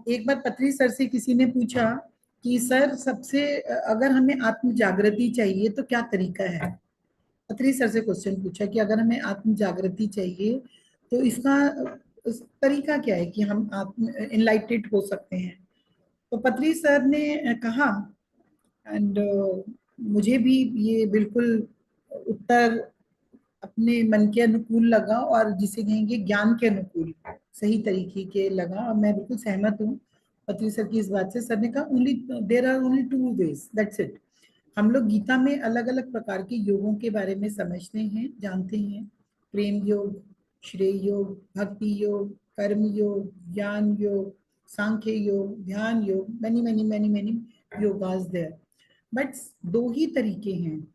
एक बार पत्री सर से किसी ने पूछा कि सर सबसे अगर हमें आत्म जागृति चाहिए तो क्या तरीका है। पत्री सर से क्वेश्चन पूछा कि अगर हमें आत्म जागृति चाहिए तो इसका तरीका क्या है कि हम आत्म इनलाइटेड हो सकते हैं। तो पत्री सर ने कहा एंड मुझे भी ये बिल्कुल उत्तर अपने मन के अनुकूल लगा और जिसे कहेंगे ज्ञान के अनुकूल सही तरीके के लगा और मैं बिल्कुल सहमत हूँ पत्री सर की इस बात से। सर ने कहा only there are only two ways that's it. हम लोग गीता में अलग अलग प्रकार के योगों के बारे में समझते हैं जानते हैं। प्रेम योग, श्रेय योग, भक्ति योग, कर्म योग, ज्ञान योग, सांख्य yoga, Dhyana yoga, many many many many yogas there. But दो ही तरीके हैं।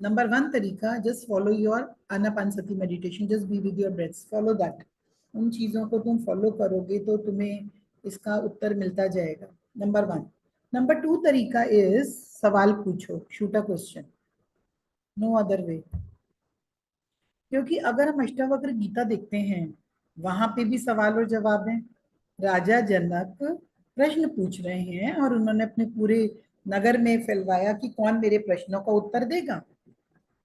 नंबर वन तरीका, just follow your Anapanasati meditation, just be with your breaths, follow that. उन चीजों को तुम फॉलो करोगे तो तुम्हें इसका उत्तर मिलता जाएगा। Number one. नंबर टू तरीका इज सवाल पूछो, shoot a question, no other way. क्योंकि अगर हम अष्टावक्र गीता देखते हैं वहां पे भी सवाल और जवाब है। राजा जनक प्रश्न पूछ रहे हैं और उन्होंने अपने पूरे नगर में फैलवाया कि कौन मेरे प्रश्नों का उत्तर देगा,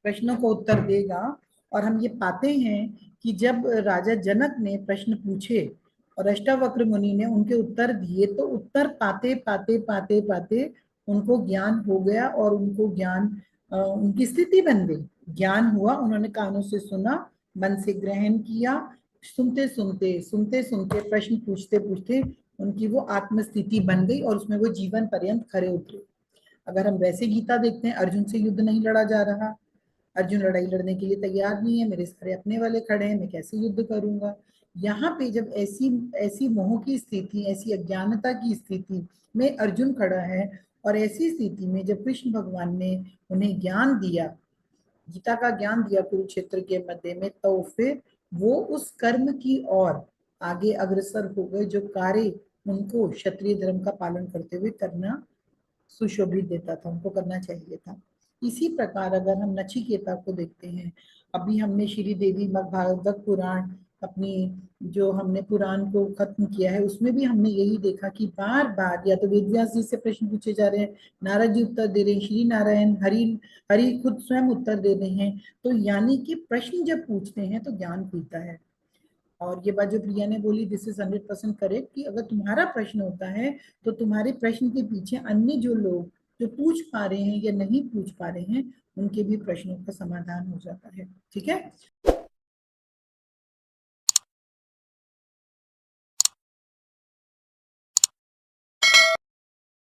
प्रश्नों को उत्तर देगा। और हम ये पाते हैं कि जब राजा जनक ने प्रश्न पूछे और अष्टावक्र मुनि ने उनके उत्तर दिए तो उत्तर पाते पाते पाते पाते उनको ज्ञान हो गया और उनको ज्ञान उनकी स्थिति बन गई। ज्ञान हुआ, उन्होंने कानों से सुना, मन से ग्रहण किया, सुनते सुनते सुनते सुनते प्रश्न पूछते पूछते उनकी वो आत्मस्थिति बन गई और उसमें वो जीवन पर्यंत खरे उतरे। अगर हम वैसे गीता देखते हैं, अर्जुन से युद्ध नहीं लड़ा जा रहा, अर्जुन लड़ाई लड़ने के लिए तैयार नहीं है, मेरे सारे अपने वाले खड़े हैं, मैं कैसे युद्ध करूंगा। यहाँ पे जब ऐसी ऐसी मोह की स्थिति, ऐसी अज्ञानता की स्थिति में अर्जुन खड़ा है और ऐसी स्थिति में जब कृष्ण भगवान ने उन्हें ज्ञान दिया, गीता का ज्ञान दिया कुरुक्षेत्र के मध्य में, तो फिर वो उस कर्म की ओर आगे अग्रसर हो गए जो कार्य उनको क्षत्रिय धर्म का पालन करते हुए करना सुशोभित देता था, उनको करना चाहिए था। इसी प्रकार अगर हम नचिकेता को देखते हैं, अभी हमने श्री देवी भागवत पुराण अपनी जो हमने पुराण को खत्म किया है उसमें भी हमने यही देखा कि बार बार या तो वेद व्यास जी से प्रश्न पूछे जा रहे हैं, नारद जी उत्तर दे रहे हैं, श्री नारायण हरि हरि खुद स्वयं उत्तर दे रहे हैं। तो यानी कि प्रश्न जब पूछते हैं तो ज्ञान खुलता है। और ये बात जो प्रिया ने बोली दिस इज 100% करेक्ट कि अगर तुम्हारा प्रश्न होता है तो तुम्हारे प्रश्न के पीछे अन्य जो लोग जो पूछ पा रहे हैं या नहीं पूछ पा रहे हैं उनके भी प्रश्नों का समाधान हो जाता है। ठीक है।